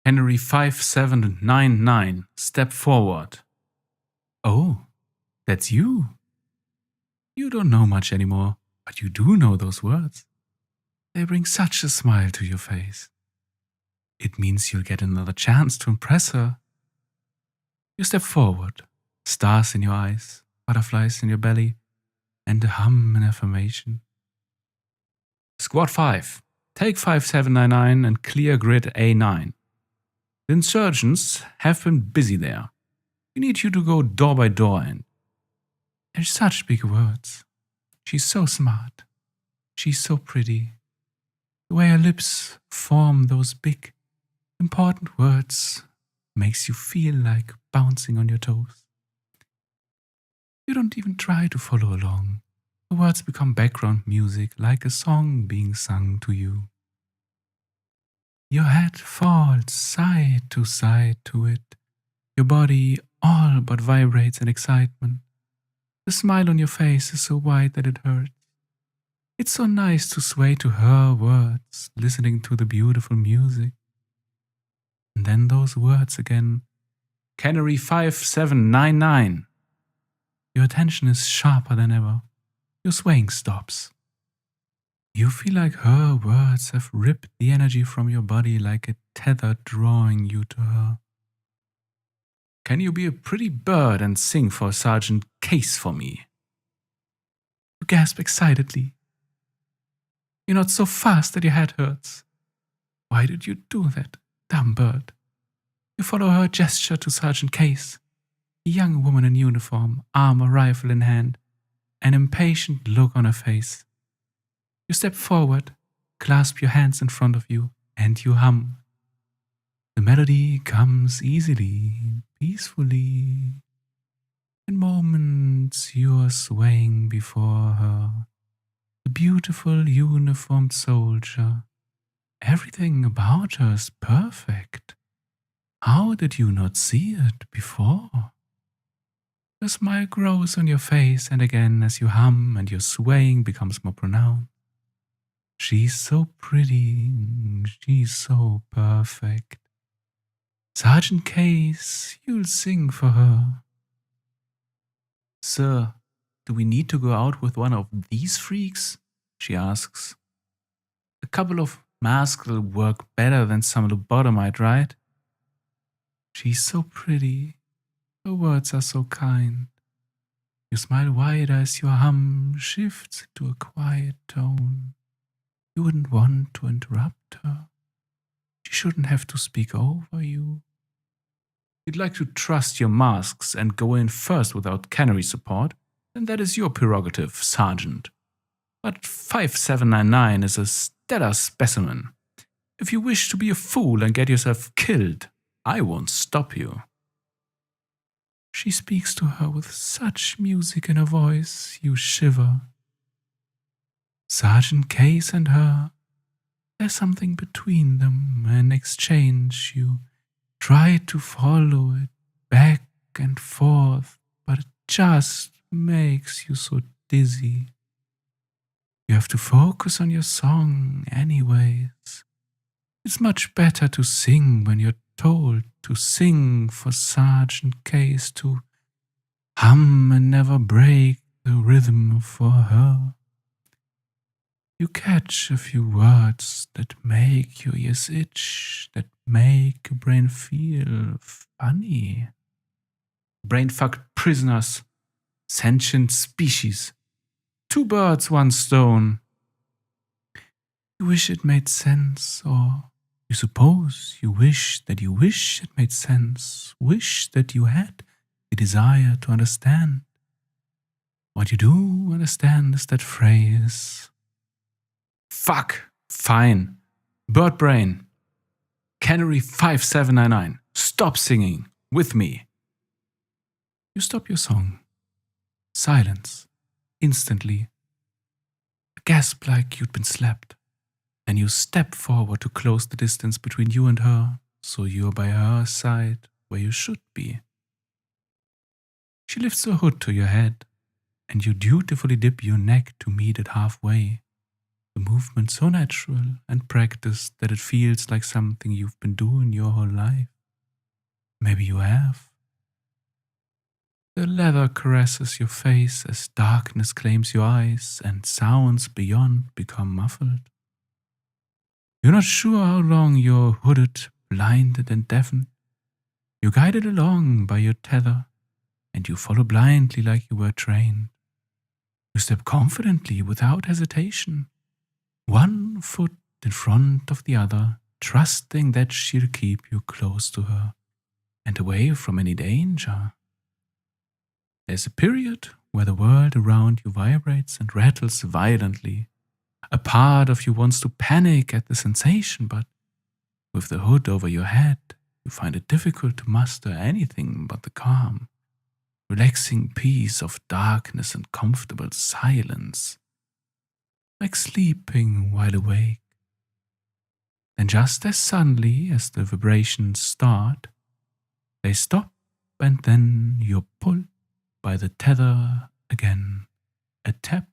Canary 5799, step forward. Oh, that's you. You don't know much anymore, but you do know those words. They bring such a smile to your face. It means you'll get another chance to impress her. You step forward, stars in your eyes, butterflies in your belly, and a hum in affirmation. Squad 5. Take 5799 and clear grid A9. The insurgents have been busy there. We need you to go door by door and... There's such big words. She's so smart. She's so pretty. The way her lips form those big, important words makes you feel like bouncing on your toes. You don't even try to follow along. The words become background music, like a song being sung to you. Your head falls side to it. Your body all but vibrates in excitement. The smile on your face is so wide that it hurts. It's so nice to sway to her words, listening to the beautiful music. And then those words again. Canary 5799. Your attention is sharper than ever. Your swaying stops. You feel like her words have ripped the energy from your body like a tether drawing you to her. Can you be a pretty bird and sing for Sergeant Case for me? You gasp excitedly. You're not so fast that your head hurts. Why did you do that, dumb bird? You follow her gesture to Sergeant Case, a young woman in uniform, armor rifle in hand, an impatient look on her face. You step forward, clasp your hands in front of you, and you hum. The melody comes easily, peacefully. In moments you are swaying before her, the beautiful uniformed soldier. Everything about her is perfect. How did you not see it before? The smile grows on your face, and again as you hum and your swaying becomes more pronounced. She's so pretty, she's so perfect. Sergeant Case, you'll sing for her. Sir, do we need to go out with one of these freaks? She asks. A couple of masks will work better than some lobotomite, right? She's so pretty. Her words are so kind. You smile wider as your hum shifts to a quiet tone. You wouldn't want to interrupt her. She shouldn't have to speak over you. You'd like to trust your masks and go in first without Canary support, then that is your prerogative, Sergeant. But 5799 is a stellar specimen. If you wish to be a fool and get yourself killed, I won't stop you. She speaks to her with such music in her voice, you shiver. Sergeant Case and her, there's something between them, an exchange. You try to follow it back and forth, but it just makes you so dizzy. You have to focus on your song anyways. It's much better to sing when you're told to sing, for Sergeant Case to hum and never break the rhythm for her. You catch a few words that make your ears itch, that make your brain feel funny. Brain-fucked prisoners, sentient species, 2 birds, 1 stone. You wish it made sense, or you suppose you wish it made sense, wish that you had the desire to understand. What you do understand is that phrase. Fuck, fine. Bird brain. Canary 5799. Stop singing with me. You stop your song. Silence. Instantly. A gasp like you'd been slapped. And you step forward to close the distance between you and her, so you're by her side where you should be. She lifts her hood to your head, and you dutifully dip your neck to meet it halfway. the movement so natural and practiced that it feels like something you've been doing your whole life. Maybe you have. The leather caresses your face as darkness claims your eyes and sounds beyond become muffled. You're not sure how long you're hooded, blinded, and deafened. You're guided along by your tether, and you follow blindly like you were trained. You step confidently without hesitation, one foot in front of the other, trusting that she'll keep you close to her and away from any danger. There's a period where the world around you vibrates and rattles violently. A part of you wants to panic at the sensation, but with the hood over your head, you find it difficult to muster anything but the calm, relaxing peace of darkness and comfortable silence, like sleeping while awake. Then just as suddenly as the vibrations start, they stop, and then you're pulled by the tether again, a tap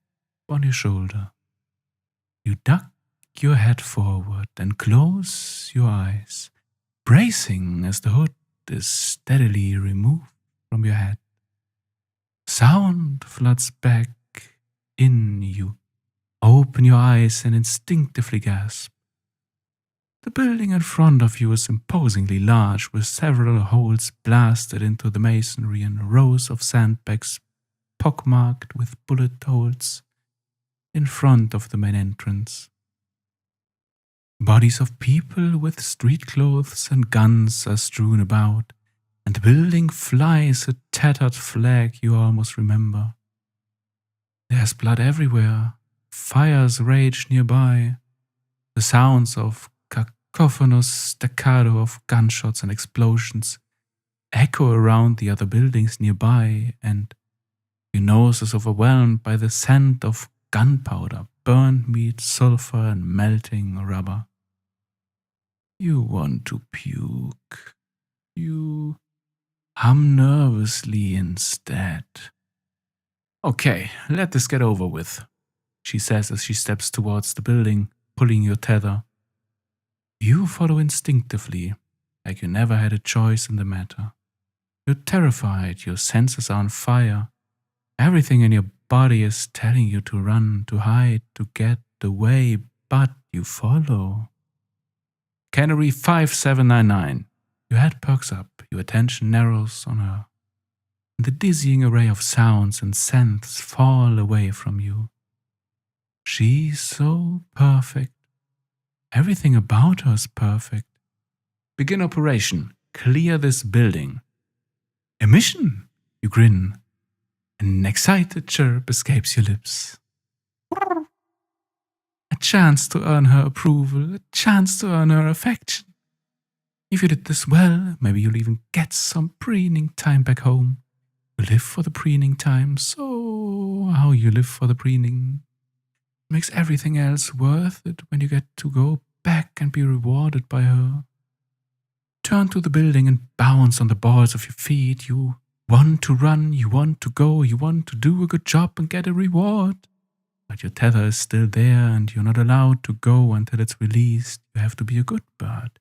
on your shoulder. You duck your head forward and close your eyes, bracing as the hood is steadily removed from your head. Sound floods back in you. Open your eyes and instinctively gasp. The building in front of you is imposingly large, with several holes blasted into the masonry and rows of sandbags pockmarked with bullet holes in front of the main entrance. Bodies of people with street clothes and guns are strewn about, and the building flies a tattered flag you almost remember. There's blood everywhere, fires rage nearby, the sounds of cacophonous staccato of gunshots and explosions echo around the other buildings nearby, and your nose is overwhelmed by the scent of gunpowder, burnt meat, sulfur, and melting rubber. You want to puke. You hum nervously instead. Okay, let this get over with, she says as she steps towards the building, pulling your tether. You follow instinctively, like you never had a choice in the matter. You're terrified, your senses are on fire. Everything in your body is telling you to run, to hide, to get away, but you follow. Canary 5799. Your head perks up, your attention narrows on her. And the dizzying array of sounds and scents fall away from you. She's so perfect. Everything about her is perfect. Begin operation. Clear this building. A mission? You grin. An excited chirp escapes your lips. A chance to earn her approval, a chance to earn her affection. If you did this well, maybe you'll even get some preening time back home. You live for the preening time, so how you live for the preening makes everything else worth it when you get to go back and be rewarded by her. Turn to the building and bounce on the balls of your feet. You want to run, you want to go, you want to do a good job and get a reward. But your tether is still there and you're not allowed to go until it's released. You have to be a good bird.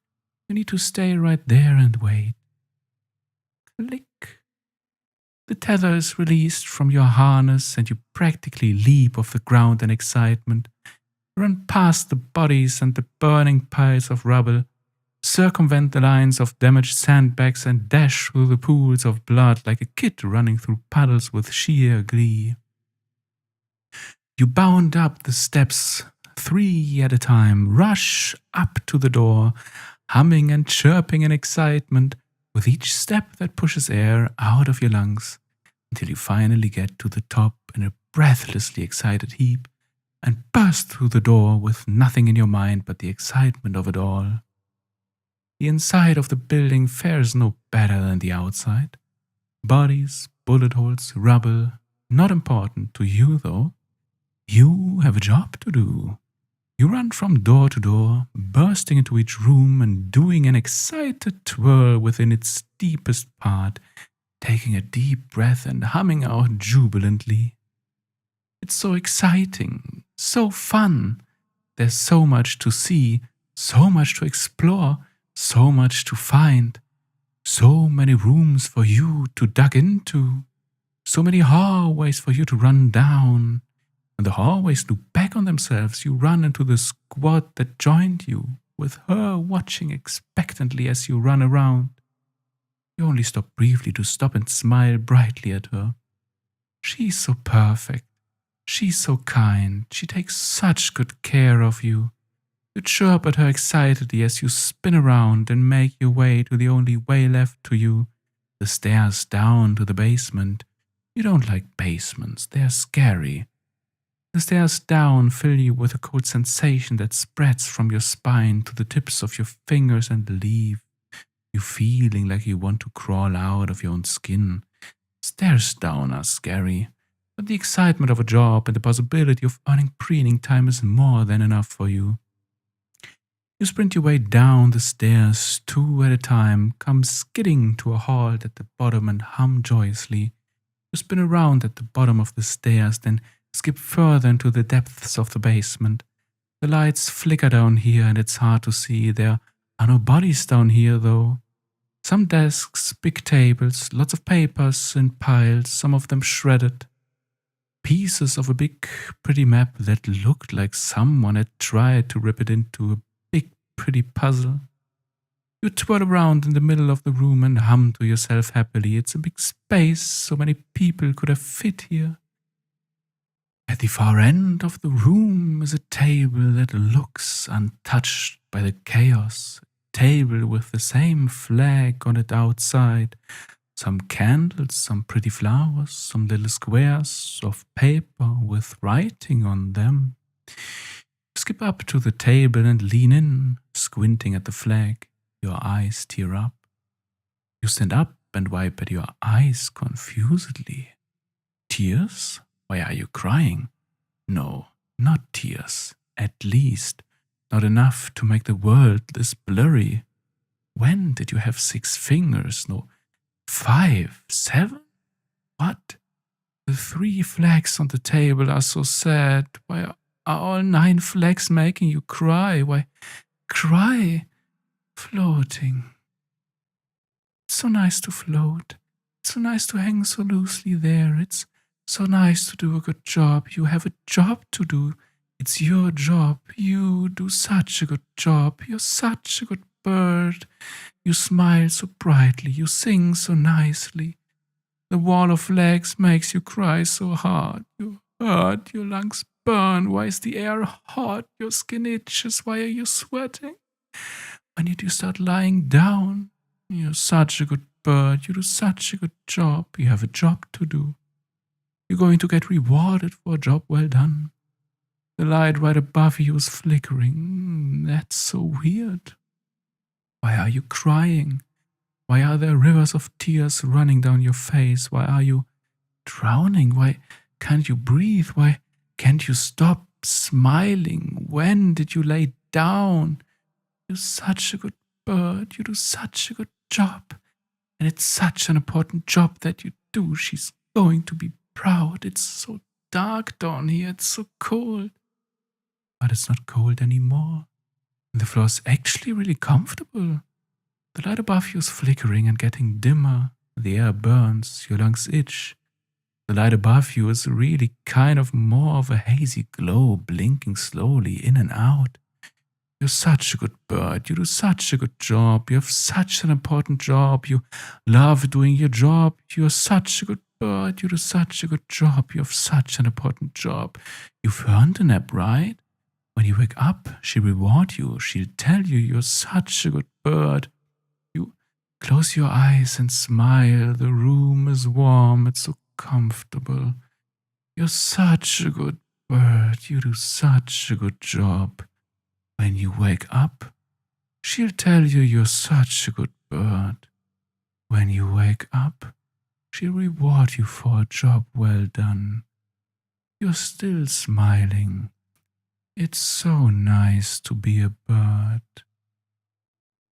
You need to stay right there and wait. Click. The tether is released from your harness and you practically leap off the ground in excitement. Run past the bodies and the burning piles of rubble, circumvent the lines of damaged sandbags and dash through the pools of blood like a kid running through puddles with sheer glee. You bound up the steps 3 at a time, rush up to the door, humming and chirping in excitement with each step that pushes air out of your lungs, until you finally get to the top in a breathlessly excited heap and burst through the door with nothing in your mind but the excitement of it all. The inside of the building fares no better than the outside. Bodies, bullet holes, rubble, not important to you though. You have a job to do. You run from door to door, bursting into each room and doing an excited twirl within its deepest part, taking a deep breath and humming out jubilantly. It's so exciting, so fun. There's so much to see, so much to explore, so much to find, so many rooms for you to dug into, so many hallways for you to run down. And the hallways loop back on themselves. You run into the squad that joined you, with her watching expectantly as you run around. You only stop briefly to stop and smile brightly at her. She's so perfect. She's so kind. She takes such good care of you. You chirp at her excitedly as you spin around and make your way to the only way left to you, the stairs down to the basement. You don't like basements. They're scary. The stairs down fill you with a cold sensation that spreads from your spine to the tips of your fingers and leave you feeling like you want to crawl out of your own skin. Stairs down are scary, but the excitement of a job and the possibility of earning preening time is more than enough for you. You sprint your way down the stairs, 2 at a time, come skidding to a halt at the bottom and hum joyously. You spin around at the bottom of the stairs, then skip further into the depths of the basement. The lights flicker down here and it's hard to see. There are no bodies down here, though. Some desks, big tables, lots of papers in piles, some of them shredded. Pieces of a big, pretty map that looked like someone had tried to rip it into a big, pretty puzzle. You twirl around in the middle of the room and hum to yourself happily. It's a big space, so many people could have fit here. At the far end of the room is a table that looks untouched by the chaos. A table with the same flag on it outside. Some candles, some pretty flowers, some little squares of paper with writing on them. Skip up to the table and lean in, squinting at the flag. Your eyes tear up. You stand up and wipe at your eyes confusedly. Tears? Why are you crying? No, not tears. At least not enough to make the world this blurry. When did you have 6 fingers? No, 5, 7? What? The 3 flags on the table are so sad. Why are all 9 flags making you cry? Why cry? Floating. It's so nice to float. It's so nice to hang so loosely there. It's so nice to do a good job. You have a job to do. It's your job. You do such a good job. You're such a good bird. You smile so brightly. You sing so nicely. The wall of flags makes you cry so hard. You hurt. Your lungs burn. Why is the air hot? Your skin itches. Why are you sweating? When did you start lying down? You're such a good bird. You do such a good job. You have a job to do. You're going to get rewarded for a job well done. The light right above you is flickering. That's so weird. Why are you crying? Why are there rivers of tears running down your face? Why are you drowning? Why can't you breathe? Why can't you stop smiling? When did you lay down? You're such a good bird. You do such a good job. And it's such an important job that you do. She's going to be proud. It's so dark down here. It's so cold. But it's not cold anymore. And the floor is actually really comfortable. The light above you is flickering and getting dimmer. The air burns. Your lungs itch. The light above you is really kind of more of a hazy glow, blinking slowly in and out. You're such a good bird. You do such a good job. You have such an important job. You love doing your job. You're such a good bird. You do such a good job. You have such an important job. You've earned a nap, right? When you wake up, she'll reward you. She'll tell you you're such a good bird. You close your eyes and smile. The room is warm. It's so comfortable. You're such a good bird. You do such a good job. When you wake up, she'll tell you you're such a good bird. When you wake up, she'll reward you for a job well done. You're still smiling. It's so nice to be a bird.